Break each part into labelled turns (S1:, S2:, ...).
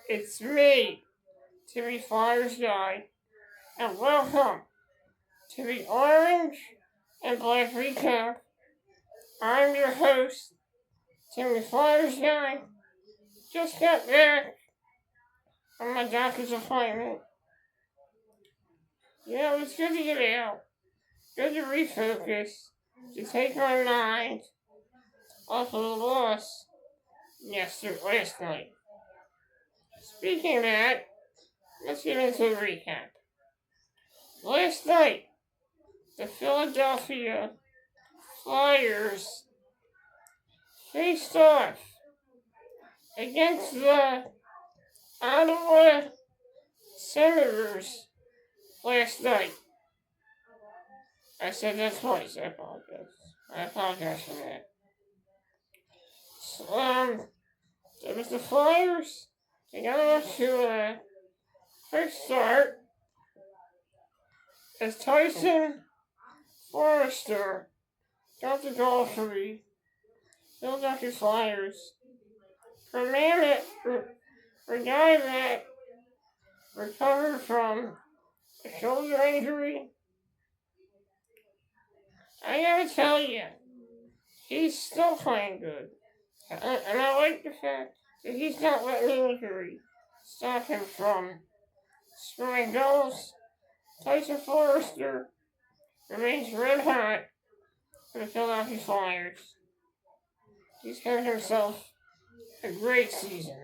S1: It's me, Timmy Flyers Guy, and welcome to the Orange and Black Recap. I'm your host, Timmy Flyers Guy. Just got back from my doctor's appointment. Yeah, it was good to get out, good to refocus, to take my mind off of the loss last night. Speaking of that, let's get into the recap. Last night, the Philadelphia Flyers faced off against the Ottawa Senators last night. I said that twice. I apologize for that. So, it was the Flyers. They got off to a quick start as Tyson Forrester got the goal for the Philadelphia Flyers. For a man for a guy that recovered from a shoulder injury, I gotta tell you, he's still playing good. And I like the fact that he's not letting injury stop him from scoring goals. Tyson Forrester remains red hot for the Philadelphia Flyers. He's had himself a great season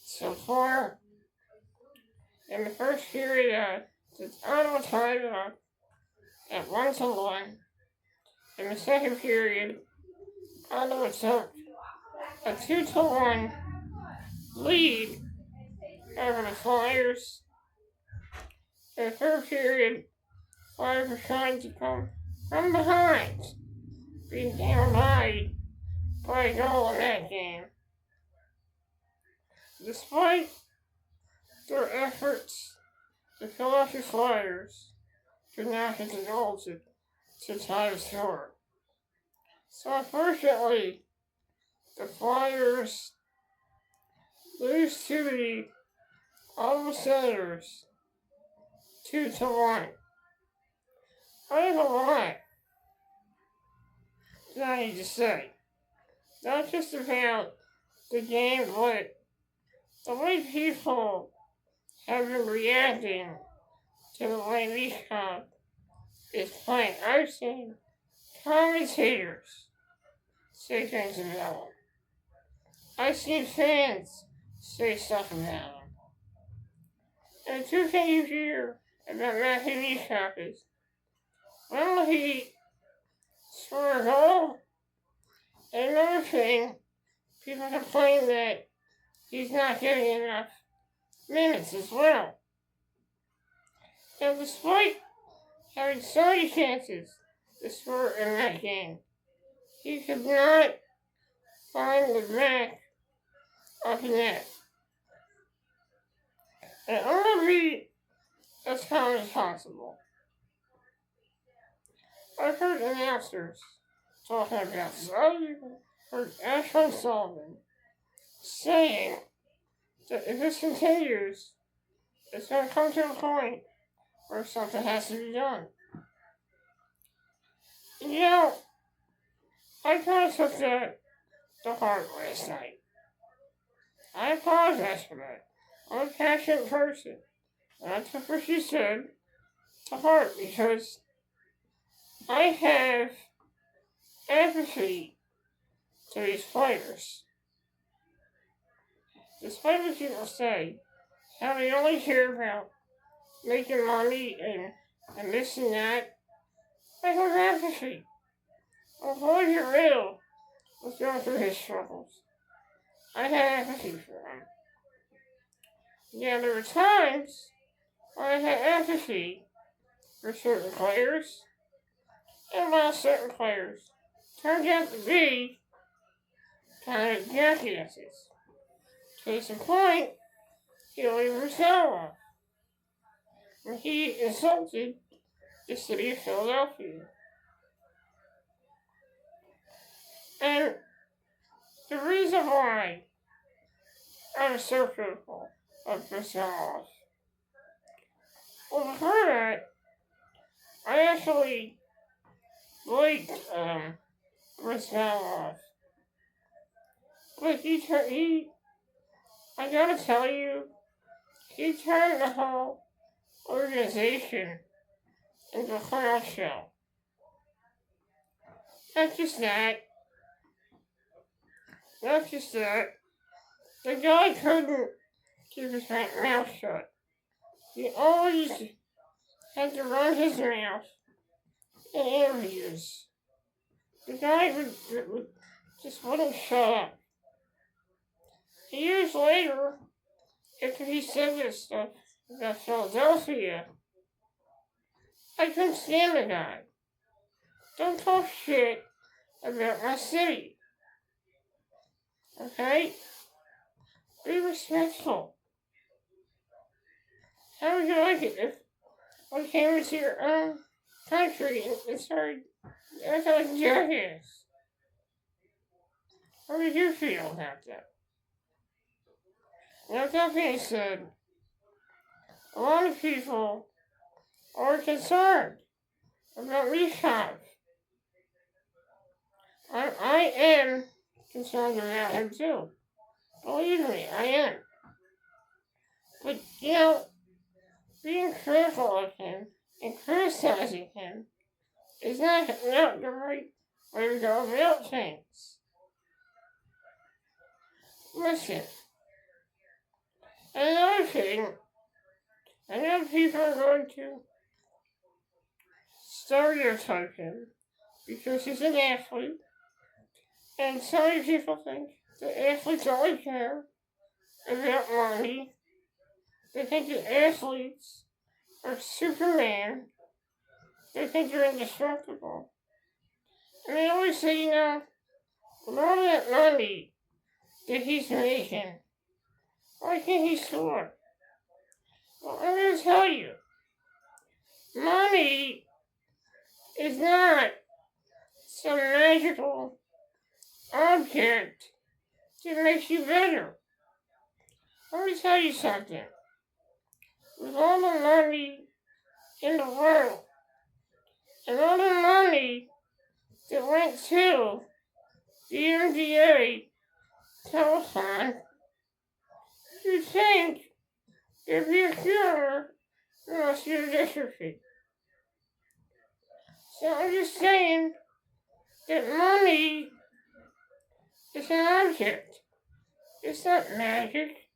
S1: so far. In the first period, the Ottawa tied it up at 1-1. In the second period, Ottawa took a 2-1 lead over the Flyers. In the third period, Flyers were trying to come from behind, being down by a goal in that game. Despite their efforts, the Philadelphia Flyers could not hit the goal to tie the score. So unfortunately, the Flyers lose to the Ottawa Senators 2-1. I have a lot that I need to say. Not just about the game, but the way people have been reacting to the way Leafs Cup is playing. I've seen commentators say things about him. I've seen fans say stuff about him. And two things you hear about Matthew Leafs is, well, he scored a goal, and another thing, people complain that he's not getting enough minutes as well. Now, despite having so many chances to score in that game, he could not find the back of the net. And I'm going to read as calm as possible. I've heard announcers talking about Sullivan, heard Ashley Sullivan saying that if this continues, it's going to come to a point where something has to be done. You know, I kind of took that to heart last night. I apologize for that. I'm a passionate person, and I took what she said to heart because I have empathy to these players. Despite what people say, how they only care about making money and this and that, I have empathy. Avoid your real was going through his struggles. I had empathy for him. Yeah, there were times when I had empathy for certain players, and while certain players turned out to be kind of jackasses. Case in point, Ilya Russilov, when he insulted the city of Philadelphia. And the reason why I'm so critical of Chris Elmore. Well, before that, I actually liked Chris Elmore. But I gotta tell you, he turned the whole organization into a clown show. Not just that, not just that. The guy couldn't keep his mouth shut. He always had to run his mouth in interviews. The guy would just wouldn't shut up. Years later, after he said this stuff about Philadelphia, I couldn't stand the guy. Don't talk shit about my city. Okay? Be respectful. How would you like it if I came into your own country and started acting like a jackass? How would you feel about that? Now, that being said, a lot of people are concerned about Rishab. I am concerned about him too. Believe me, I am. But, being critical of him and criticizing him is not the right way to go about things. Listen, another thing, I know people are going to stereotype him because he's an athlete, and so many people think that athletes only care about money. They think that athletes are Superman. They think they're indestructible. And they always say, with all that money that he's making, why can't he score? Well, I'm going to tell you, money is not some magical object that makes you better. Let me tell you something. With all the money in the world, and all the money that went to the NBA telethon, you think there'd be a cure for muscular dystrophy. So I'm just saying that money is an object. It's not magic.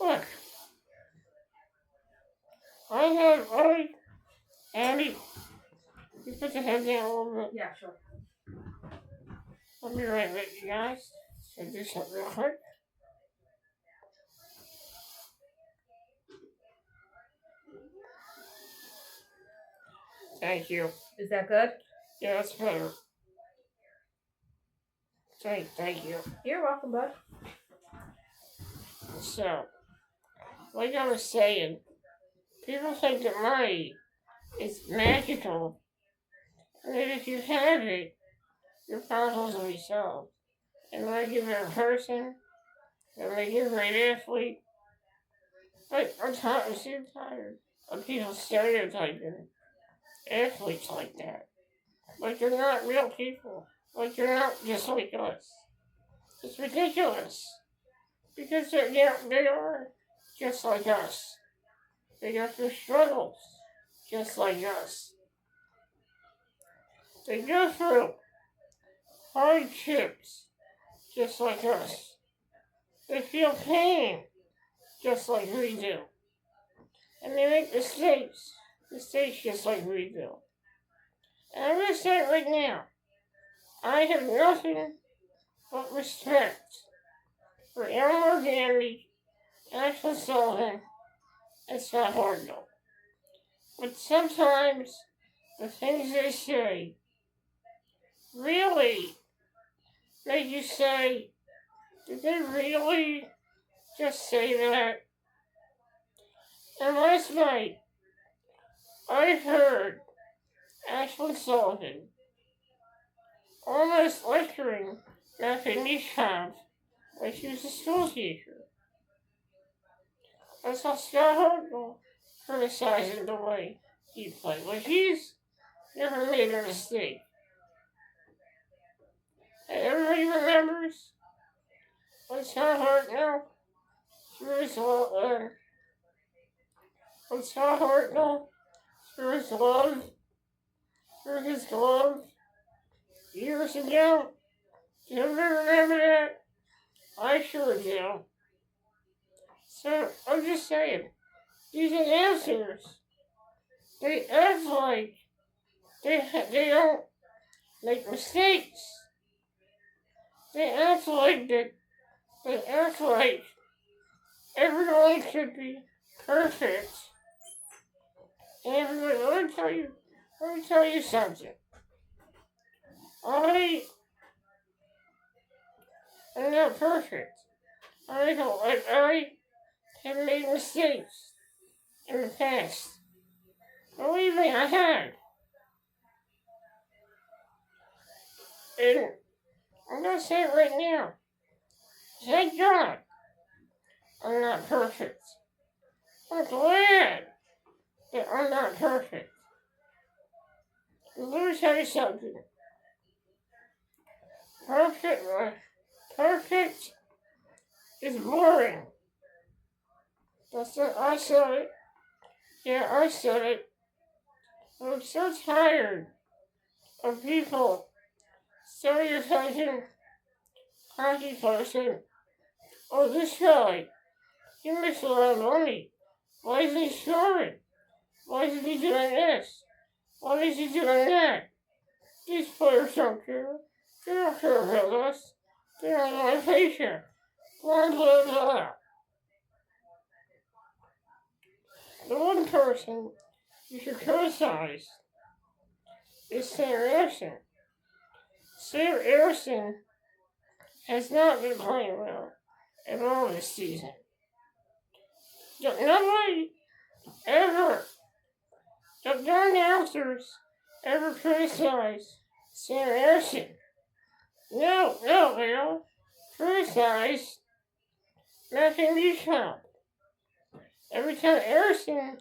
S1: Look, Andy, you put your head down a little bit.
S2: Yeah, sure.
S1: I'll be right with you guys. So do something real quick. Thank you.
S2: Is that good?
S1: Yeah, that's better. Thank you.
S2: You're welcome, bud.
S1: So, like I was saying, people think that money is magical, and that if you have it, your problems will be solved. It will make you a better person, it will make you a great athlete. But I'm so tired of people stereotyping athletes like that. Like they're not real people. Like they're not just like us. It's ridiculous. Because they are just like us. They go through struggles just like us. They go through hardships just like us. They feel pain just like we do. And they make mistakes just like we do. And I'm going to say it right now. I have nothing but respect for Elmore Gandy, Ashley Sullivan, and Scott Hartnell. But sometimes the things they say really make you say, did they really just say that? And last night, I heard Ashley Sullivan almost lecturing Matthew Nishkamp when she was a school teacher. I saw Scott Hartnell criticizing the way he played. Well, he's never made a mistake. And everybody remembers when Scott Hartnell threw his love, when Scott Hartnell threw his glove years ago. Do you remember that? I sure do. So, I'm just saying, these announcers, they act like they don't make mistakes. They act like everyone should be perfect. And let me tell you something. I am not perfect. I have made mistakes in the past. Believe me, I have. And I'm gonna say it right now. Thank God I'm not perfect. I'm glad that I'm not perfect. Let me tell you something. Perfect is boring. That's it. I said it. Yeah, I said it. I'm so tired of people stereotyping hockey person. Oh, this guy, he makes a lot of money. Why is he scoring? Why is he doing this? Why is he doing that? These players don't care. They don't care about us. They don't want to paycheck. Blah, blah, blah. The one person you should criticize is Sam Ersson. Sam Ersson has not been playing well at all this season. Nobody ever, no announcers ever criticized Sam Ersson. No, they don't criticize Matthew Nichol. Every time Ersson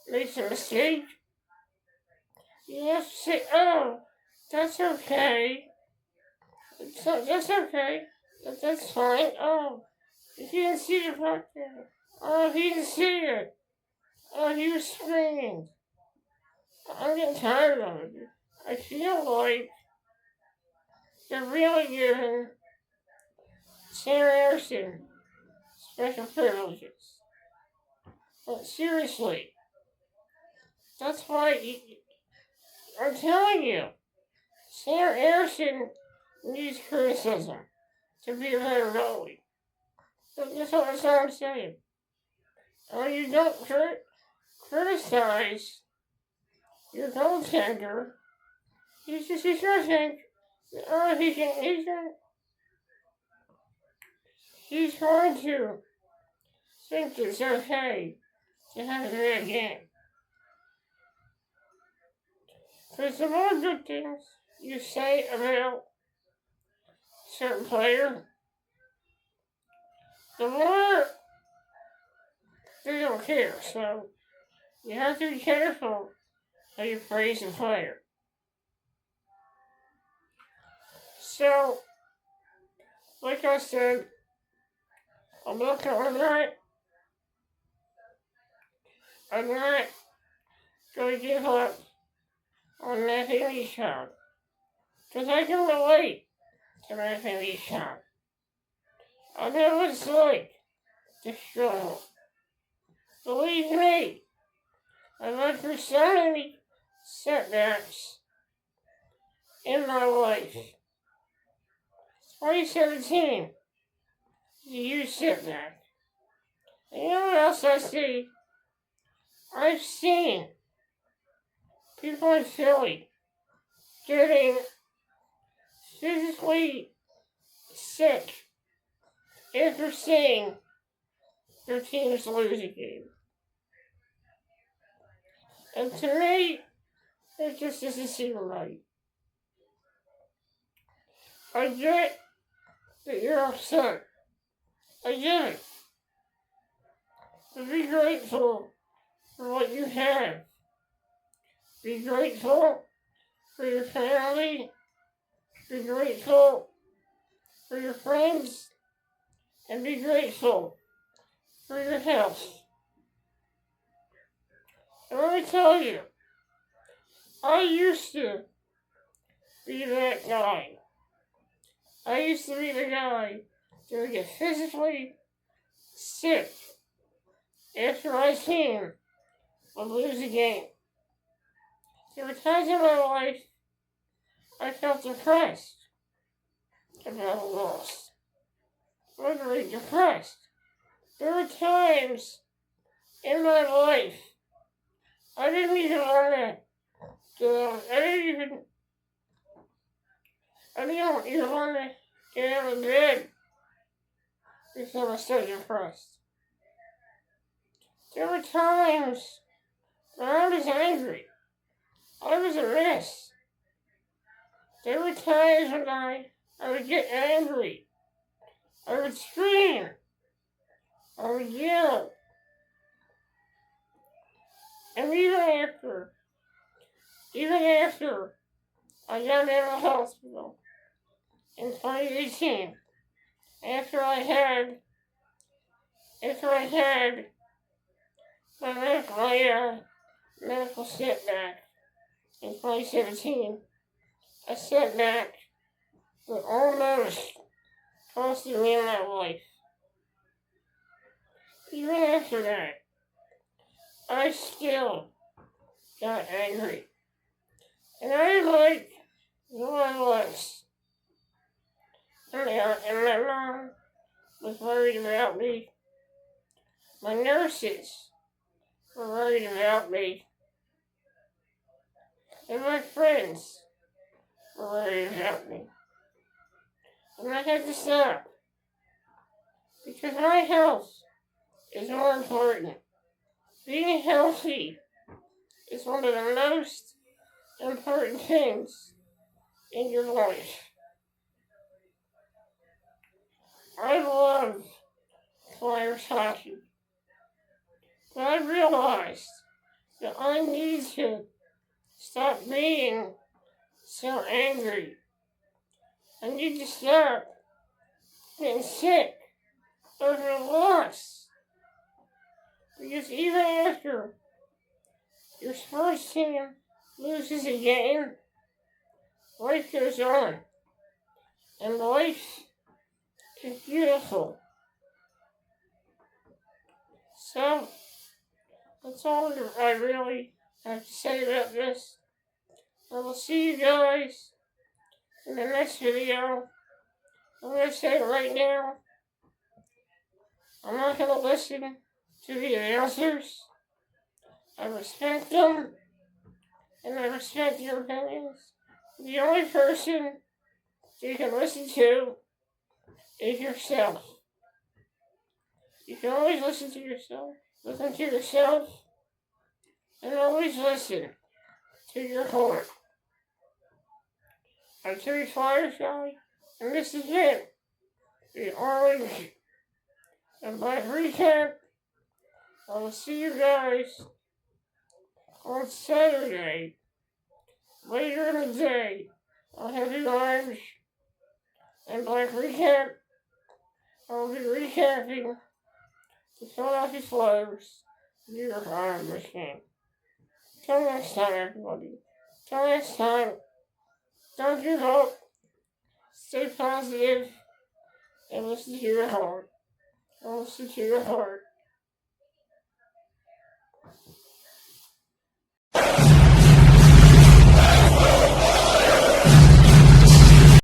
S1: makes a mistake, you have to say, oh, that's okay. That's okay. That's fine. Oh, he didn't see the puck there. Oh, he didn't see it. Oh, he was screaming. I'm getting tired of it. I feel like they're really giving Sam Ersson special privileges. But seriously, that's why I'm telling you, Sam Ersson needs criticism to be a better goalie. That's what I'm saying. Or you don't criticize your goaltender. He's gonna think, oh, he's going to think it's okay to have a bad game. Because the more good things you say about a certain player, the more they don't care. So you have to be careful how you praise a player. So, like I said, I'm not going to give up on Matthew Nichol. Because I can relate to Matthew Nichol. I know what it's like to struggle. Believe me, I've went through so many setbacks in my life. 2017 is a huge setback. And you know what else I see? I've seen people in Philly getting physically sick after seeing their teams lose a game. And to me, it just doesn't seem right. I get that you're upset I get it. But be grateful for what you have. Be grateful for your family. Be grateful for your friends. And be grateful for your health. And let me tell you, I used to be that guy. I used to be the guy that would get physically sick after my team would lose a game. There were times in my life I felt depressed about a loss. Literally depressed. There were times in my life I didn't even want to go. I didn't even want to get out of bed because I was so depressed. There were times when I was angry. I was a mess. There were times when I would get angry. I would scream. I would yell. And even after I got out of the hospital in 2018, after I had my medical setback in 2017, a setback that almost costed me my life. Even after that, I still got angry. And I didn't like who I was. And my mom was worried about me. My nurses were worried about me. And my friends were worried about me. And I had to stop. Because my health is more important. Being healthy is one of the most important things in your life. I love Flyers hockey. But I realized that I need to stop being so angry. I need to stop getting sick over a loss. Because even after your sports team loses a game, life goes on. And life is beautiful. So, that's all I really have to say about this. I will see you guys in the next video. I'm going to say it right now. I'm not going to listen to the announcers. I respect them, and I respect your opinions. The only person you can listen to is yourself. You can always listen to yourself. Listen to yourself, and always listen to your heart. I'm Terry Flyers guy, and this is it. The Orange and Black Recap. I will see you guys on Saturday. Later in the day, I'll have the Orange and Black Recap. I'll be recapping the Philadelphia Flyers New York Islanders game. Till next time, everybody. Till next time, don't give up. Stay positive and listen to your heart. And listen to your heart.